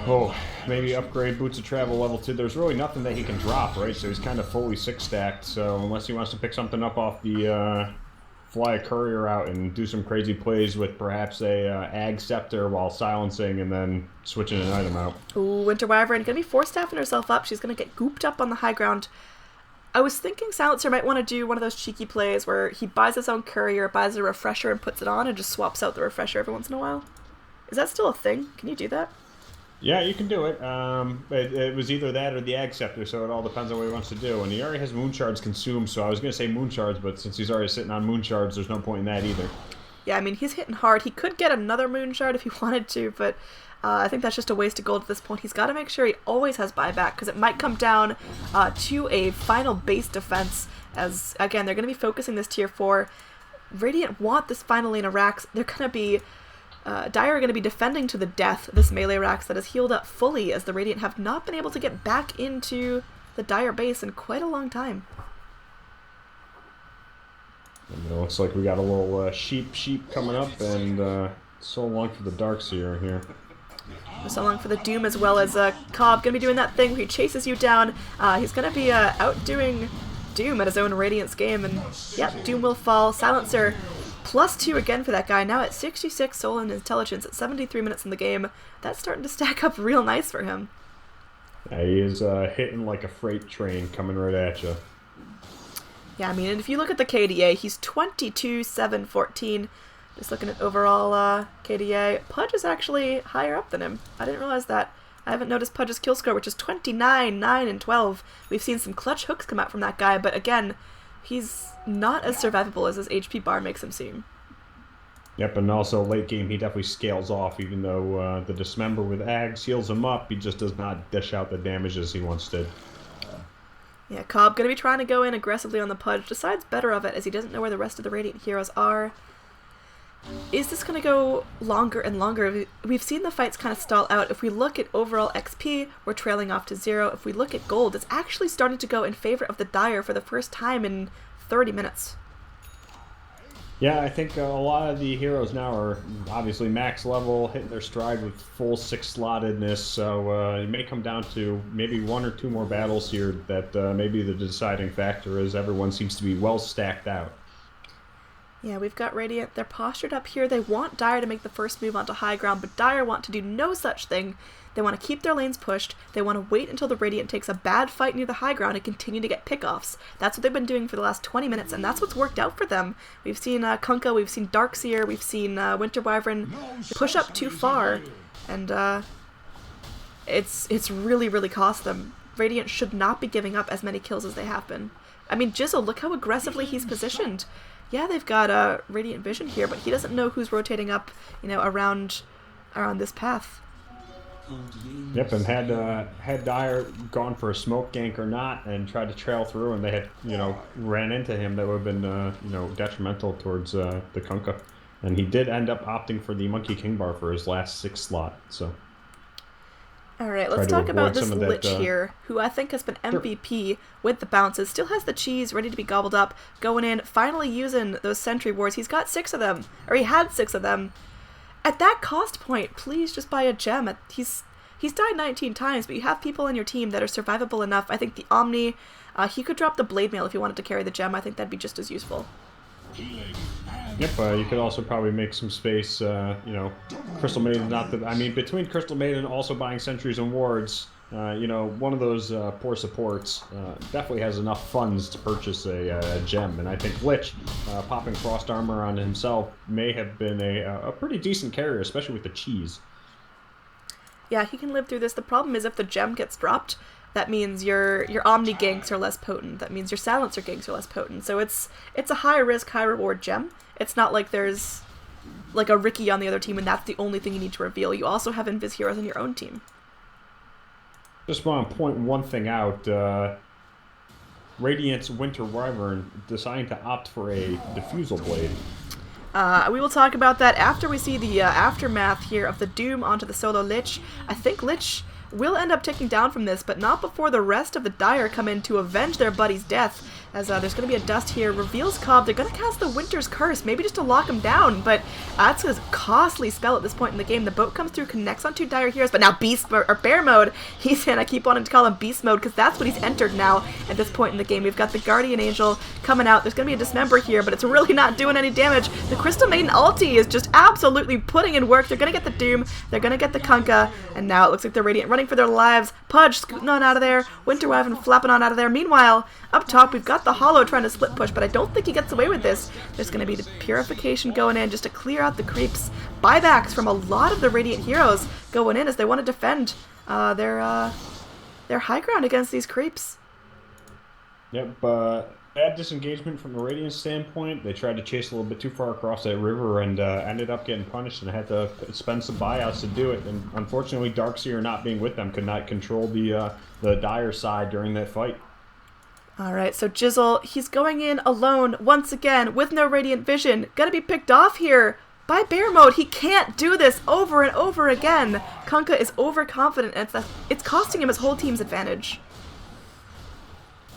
Oh, maybe upgrade Boots of Travel level 2. There's really nothing that he can drop, right? So he's kind of fully 6-stacked. So unless he wants to pick something up off the fly a courier out and do some crazy plays with perhaps a Ag Scepter while silencing and then switching an item out. Ooh, Winter Wyvern going to be force-staffing herself up. She's going to get gooped up on the high ground. I was thinking Silencer might want to do one of those cheeky plays where he buys his own courier, buys a refresher, and puts it on and just swaps out the refresher every once in a while. Is that still a thing? Can you do that? Yeah, you can do it. It was either that or the Ag Scepter, so it all depends on what he wants to do. And he already has Moon Shards consumed, so I was going to say Moon Shards, but since he's already sitting on Moon Shards, there's no point in that either. Yeah, I mean, he's hitting hard. He could get another Moon Shard if he wanted to, but I think that's just a waste of gold at this point. He's got to make sure he always has buyback, because it might come down to a final base defense, as, again, they're going to be focusing this tier 4. Radiant want this final lane of racks. They're going to be... Dire are going to be defending to the death this melee Rax that has healed up fully, as the Radiant have not been able to get back into the Dire base in quite a long time. And it looks like we got a little sheep coming up, and so long for the Darkseer here. So long for the Doom, as well as Cobb going to be doing that thing where he chases you down. He's going to be outdoing Doom at his own Radiance game, and yep, Doom will fall. Silencer +2 again for that guy, now at 66 soul and intelligence at 73 minutes in the game. That's starting to stack up real nice for him. Yeah, he is hitting like a freight train coming right at you. Yeah, I mean, and if you look at the KDA, he's 22, 7, 14. Just looking at overall KDA, Pudge is actually higher up than him. I didn't realize that. I haven't noticed Pudge's kill score, which is 29, 9, and 12. We've seen some clutch hooks come out from that guy, but again, he's not as survivable as his HP bar makes him seem. Yep, and also late game he definitely scales off, even though the Dismember with Ags heals him up, he just does not dish out the damage as he once did. Yeah, Cobb gonna be trying to go in aggressively on the Pudge, decides better of it as he doesn't know where the rest of the Radiant heroes are. Is this gonna go longer and longer? We've seen the fights kind of stall out. If we look at overall XP, we're trailing off to 0. If we look at gold, it's actually starting to go in favor of the Dire for the first time in 30 minutes. Yeah, I think a lot of the heroes now are obviously max level, hitting their stride with full 6-slottedness, so it may come down to maybe 1 or 2 more battles here that maybe the deciding factor is everyone seems to be well stacked out. Yeah, we've got Radiant. They're postured up here. They want Dire to make the first move onto high ground, but Dire want to do no such thing. They want to keep their lanes pushed. They want to wait until the Radiant takes a bad fight near the high ground and continue to get pickoffs. That's what they've been doing for the last 20 minutes, and that's what's worked out for them. We've seen Kunkka, we've seen Darkseer, we've seen Winter Wyvern push up too far, and it's really, really cost them. Radiant should not be giving up as many kills as they have been. I mean, Jizzle, look how aggressively he's positioned. Yeah, they've got Radiant Vision here, but he doesn't know who's rotating up, you know, around this path. Yep, and had Dire gone for a smoke gank or not and tried to trail through and they had, you know, ran into him, that would have been, you know, detrimental towards the Kunkka. And he did end up opting for the Monkey King Bar for his last 6 slot, so... Alright, let's talk about this Lich here, who I think has been MVP with the bounces, still has the cheese ready to be gobbled up, going in, finally using those Sentry Wards. He's got 6 of them, or he had 6 of them. At that cost point, please just buy a gem. He's died 19 times, but you have people on your team that are survivable enough. I think the Omni, he could drop the Blade Mail if he wanted to carry the gem. I think that'd be just as useful. Yep, you could also probably make some space, you know, Crystal Maiden, not that, I mean, between Crystal Maiden also buying sentries and wards, you know, one of those poor supports definitely has enough funds to purchase a gem, and I think Lich, popping Frost Armor on himself, may have been a pretty decent carrier, especially with the cheese. Yeah, he can live through this. The problem is if the gem gets dropped, that means your Omni ganks are less potent. That means your Silencer ganks are less potent. So it's a high risk, high reward gem. It's not like there's like a Riki on the other team and that's the only thing you need to reveal. You also have Invis heroes on your own team. Just want to point one thing out. Radiant's Winter Wyvern deciding to opt for a Diffusal Blade. We will talk about that after we see the aftermath here of the Doom onto the solo Lich. I think Lich will end up taking down from this, but not before the rest of the Dire come in to avenge their buddy's death, as there's going to be a dust here. Reveals Cobb. They're going to cast the Winter's Curse, maybe just to lock him down, but that's a costly spell at this point in the game. The boat comes through, connects on 2 Dire heroes, but now Beast or Bear mode. He's in. I keep wanting to call him Beast mode because that's what he's entered now at this point in the game. We've got the Guardian Angel coming out. There's going to be a Dismember here, but it's really not doing any damage. The Crystal Maiden ulti is just absolutely putting in work. They're going to get the Doom. They're going to get the Kunkka, and now it looks like the Radiant running for their lives. Pudge scooting on out of there. Winter Wyvern flapping on out of there. Meanwhile, up top, we've got the Hollow trying to split push, but I don't think he gets away with this. There's going to be the Purification going in just to clear out the creeps. Buybacks from a lot of the Radiant heroes going in as they want to defend their high ground against these creeps. Yep, bad disengagement from a Radiant standpoint. They tried to chase a little bit too far across that river and ended up getting punished and had to spend some buyouts to do it. And unfortunately, Darkseer not being with them could not control the Dire side during that fight. Alright, so Jizzle, he's going in alone once again with no Radiant Vision. Gonna be picked off here by Bear mode. He can't do this over and over again. Kunkka is overconfident and it's costing him his whole team's advantage.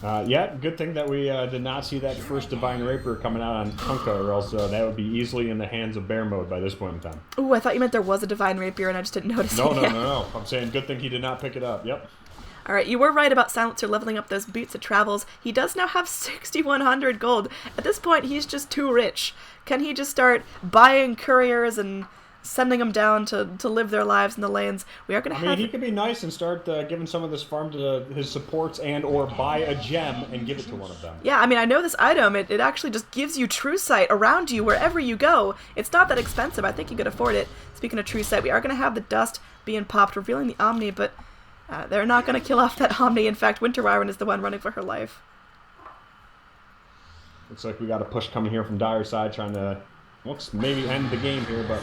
Yeah, good thing that we did not see that first Divine Rapier coming out on Kunkka, or else that would be easily in the hands of Bear mode by this point in time. Ooh, I thought you meant there was a Divine Rapier and I just didn't notice it. No. I'm saying good thing he did not pick it up. Yep. Alright, you were right about Silencer leveling up those boots of travels. He does now have 6,100 gold. At this point, he's just too rich. Can he just start buying couriers and sending them down to live their lives in the lanes? We are going to have... he could be nice and start giving some of this farm to his supports and or buy a gem and give it to one of them. Yeah, I mean, I know this item, it actually just gives you True Sight around you wherever you go. It's not that expensive. I think you could afford it. Speaking of True Sight, we are going to have the dust being popped, revealing the Omni, but... they're not going to kill off that Omni. In fact, Winter Wyvern is the one running for her life. Looks like we got a push coming here from Dire side, trying to Looks maybe end the game here, but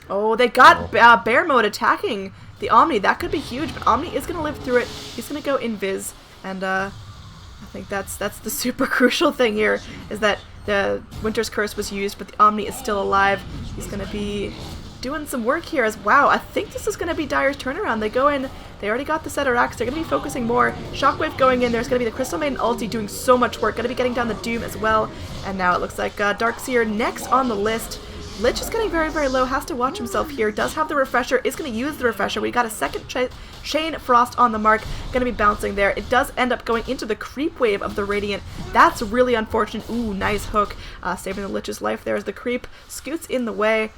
Oh, they got Bear Mode attacking the Omni. That could be huge, but Omni is going to live through it. He's going to go invis, and I think that's the super crucial thing here, is that the Winter's Curse was used, but the Omni is still alive. He's going to be doing some work here as wow. I think this is going to be Dire's turnaround. They go in, they already got the Zedarax. They're going to be focusing more. Shockwave going in. There's going to be the Crystal Maiden ulti doing so much work. Going to be getting down the Doom as well. And now it looks like Darkseer next on the list. Lich is getting very, very low, has to watch himself here, does have the refresher, is going to use the refresher. We got a second Shane Frost on the mark, going to be bouncing there. It does end up going into the creep wave of the Radiant. That's really unfortunate. Ooh, nice hook, saving the Lich's life there as the creep scoots in the way.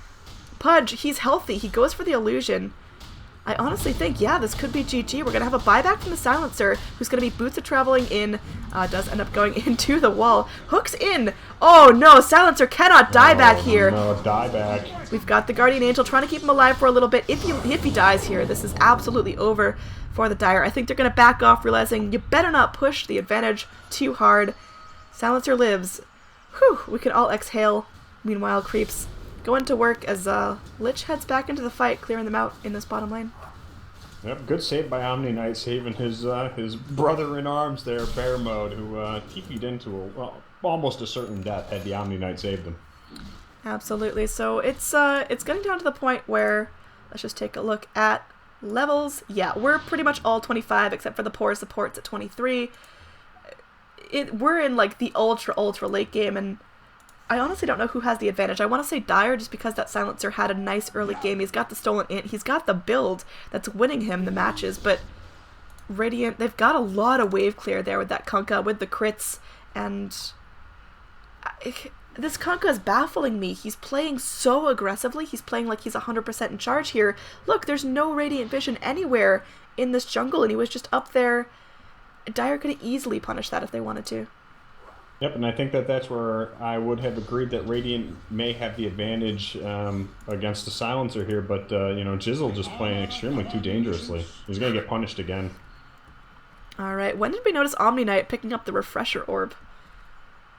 Pudge, he's healthy, he goes for the illusion. I honestly think, yeah, this could be GG. We're going to have a buyback from the Silencer, who's going to be Boots of Traveling in, does end up going into the wall. Hooks in! Oh no, Silencer cannot die back here. No, die back. We've got the Guardian Angel trying to keep him alive for a little bit. If he dies here, this is absolutely over for the Dire. I think they're going to back off, realizing you better not push the advantage too hard. Silencer lives. Whew, we can all exhale. Meanwhile, creeps go into work as Lich heads back into the fight, clearing them out in this bottom lane. Yep, good save by Omni Knight, saving his brother in arms there, Bear Mode, who TP'd into almost a certain death had the Omni Knight saved him. Absolutely. So it's getting down to the point where, let's just take a look at levels. Yeah, we're pretty much all 25 except for the poor supports at 23. We're in like the ultra late game, and I honestly don't know who has the advantage. I want to say Dire just because that Silencer had a nice early game. He's got the stolen int. He's got the build that's winning him the matches. But Radiant, they've got a lot of wave clear there with that Kunkka, with the crits. And this Kunkka is baffling me. He's playing so aggressively. He's playing like he's 100% in charge here. Look, there's no Radiant Vision anywhere in this jungle. And he was just up there. Dire could have easily punished that if they wanted to. Yep, and I think that's where I would have agreed that Radiant may have the advantage against the Silencer here, but Jizzle just playing extremely too dangerously. He's going to get punished again. Alright, when did we notice Omni Knight picking up the Refresher Orb?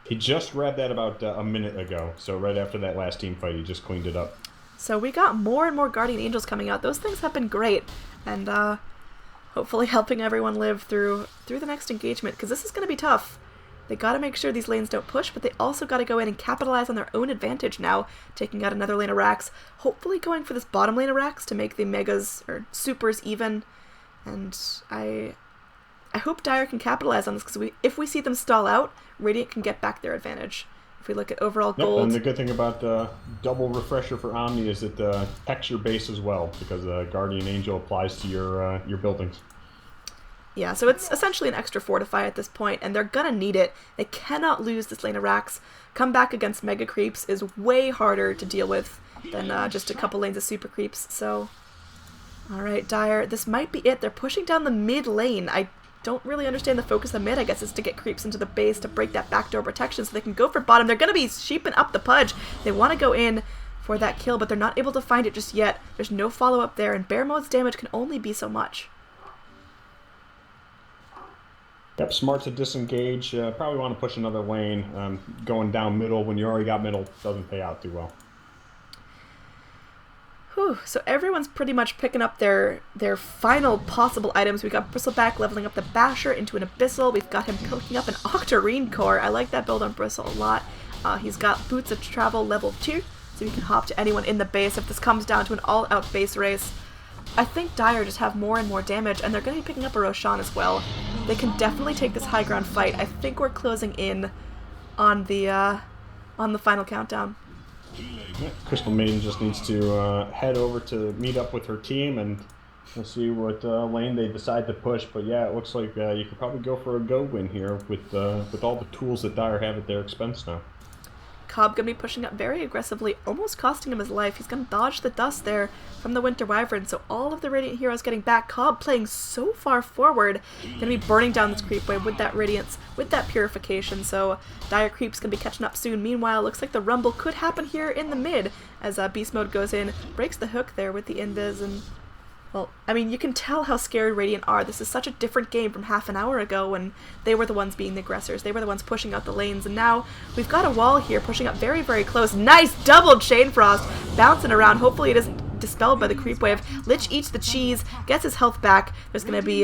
He just read that about a minute ago, so right after that last team fight, he just cleaned it up. So we got more and more Guardian Angels coming out. Those things have been great, and hopefully helping everyone live through the next engagement, because this is going to be tough. They got to make sure these lanes don't push, but they also got to go in and capitalize on their own advantage now, taking out another lane of Rax, hopefully going for this bottom lane of Rax to make the Megas or Supers even. And I hope Dire can capitalize on this, because if we see them stall out, Radiant can get back their advantage. If we look at overall gold... And the good thing about double refresher for Omni is it protects your base as well, because Guardian Angel applies to your buildings. Yeah, so it's essentially an extra fortify at this point, and they're gonna need it. They cannot lose this lane of Rax. Come back against Mega Creeps is way harder to deal with than just a couple lanes of Super Creeps, so... Alright, Dire, this might be it. They're pushing down the mid lane. I don't really understand the focus of mid. I guess it's to get creeps into the base to break that backdoor protection so they can go for bottom. They're gonna be sheeping up the Pudge. They want to go in for that kill, but they're not able to find it just yet. There's no follow-up there, and Bear Mode's damage can only be so much. Yep, smart to disengage. Probably want to push another lane. Going down middle when you already got middle doesn't pay out too well. Whew, so everyone's pretty much picking up their final possible items. We got Bristleback leveling up the Basher into an Abyssal. We've got him cooking up an Octarine Core. I like that build on Bristle a lot. He's got Boots of Travel level 2, so he can hop to anyone in the base if this comes down to an all-out base race. I think Dire just have more and more damage, and they're going to be picking up a Roshan as well. They can definitely take this high ground fight. I think we're closing in on the final countdown. Crystal Maiden just needs to head over to meet up with her team, and we'll see what lane they decide to push. But yeah, it looks like you could probably go for a go win here with all the tools that Dire have at their expense now. Cobb going to be pushing up very aggressively, almost costing him his life. He's going to dodge the dust there from the Winter Wyvern, so all of the Radiant heroes getting back. Cobb playing so far forward, going to be burning down this creep wave with that Radiance, with that Purification, so Dire Creep's going to be catching up soon. Meanwhile, looks like the Rumble could happen here in the mid, as Beast Mode goes in, breaks the hook there with the Invis, and Well, I mean, you can tell how scared Radiant are. This is such a different game from half an hour ago when they were the ones being the aggressors. They were the ones pushing out the lanes, and now we've got a wall here pushing up very, very close. Nice double Chain Frost bouncing around. Hopefully it isn't dispelled by the creep wave. Lich eats the cheese, gets his health back. There's going to be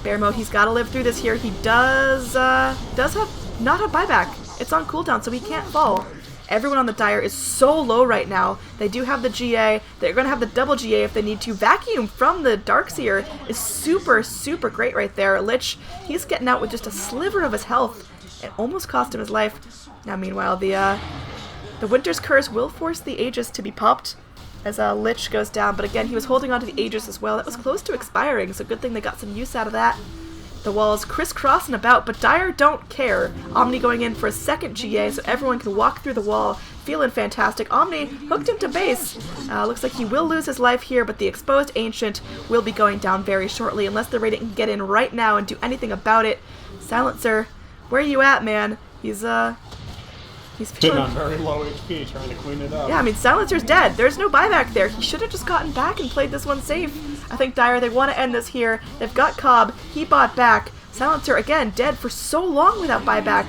bear mode. He's got to live through this here. He does have not have buyback. It's on cooldown, so he can't fall. Everyone on the Dire is so low right now. They do have the GA. They're going to have the double GA if they need to. Vacuum from the Darkseer is super, super great right there. Lich, he's getting out with just a sliver of his health. It almost cost him his life. Now, meanwhile, the Winter's Curse will force the Aegis to be popped as Lich goes down. But again, he was holding onto the Aegis as well. That was close to expiring, so good thing they got some use out of that. The walls crisscrossing about, but Dire don't care. Omni going in for a second GA so everyone can walk through the wall, feeling fantastic. Omni hooked him to base. Looks like he will lose his life here, but the exposed Ancient will be going down very shortly unless the Radiant can get in right now and do anything about it. Silencer, where are you at, man? He's sitting on very low HP, trying to clean it up. Yeah, I mean, Silencer's dead. There's no buyback there. He should have just gotten back and played this one safe. I think Dire, they want to end this here. They've got Cobb. He bought back. Silencer, again, dead for so long without buyback.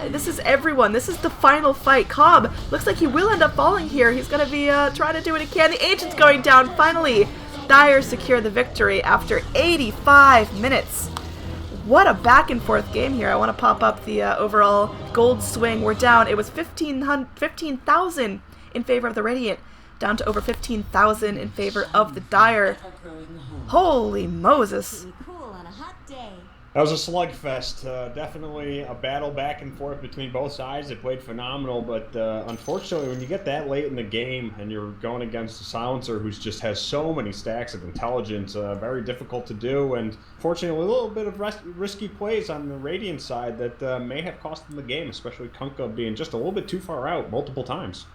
This is everyone. This is the final fight. Cobb looks like he will end up falling here. He's going to be trying to do what he can. The Ancient's going down. Finally, Dire secure the victory after 85 minutes. What a back and forth game here. I want to pop up the overall gold swing. We're down. It was 15,000 in favor of the Radiant, down to over 15,000 in favor of the Dire. Holy Moses. That was a slugfest. Definitely a battle back and forth between both sides. They played phenomenal, but unfortunately, when you get that late in the game and you're going against a Silencer who just has so many stacks of intelligence, very difficult to do. And fortunately, a little bit of risky plays on the Radiant side that may have cost them the game, especially Kunkka being just a little bit too far out multiple times.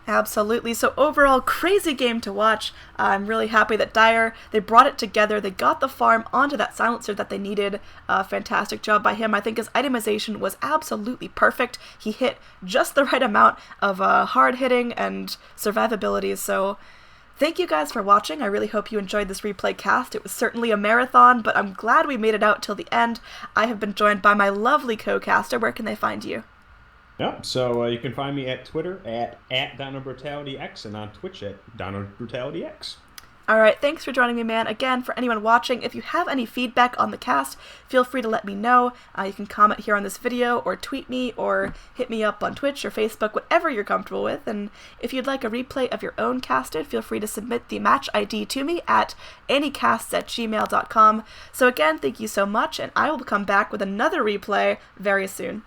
Absolutely. So overall, crazy game to watch. I'm really happy that Dire, they brought it together. They got the farm onto that Silencer that they needed. Fantastic job by him. I think his itemization was absolutely perfect. He hit just the right amount of hard hitting and survivability. So thank you guys for watching. I really hope you enjoyed this replay cast. It was certainly a marathon, but I'm glad we made it out till the end. I have been joined by my lovely co-caster. Where can they find you? Yeah, so you can find me at Twitter at DinoBrutalityX and on Twitch at DinoBrutalityX. All right, thanks for joining me, man. Again, for anyone watching, if you have any feedback on the cast, feel free to let me know. You can comment here on this video or tweet me or hit me up on Twitch or Facebook, whatever you're comfortable with. And if you'd like a replay of your own casted, feel free to submit the match ID to me at anycasts@gmail.com. So again, thank you so much, and I will come back with another replay very soon.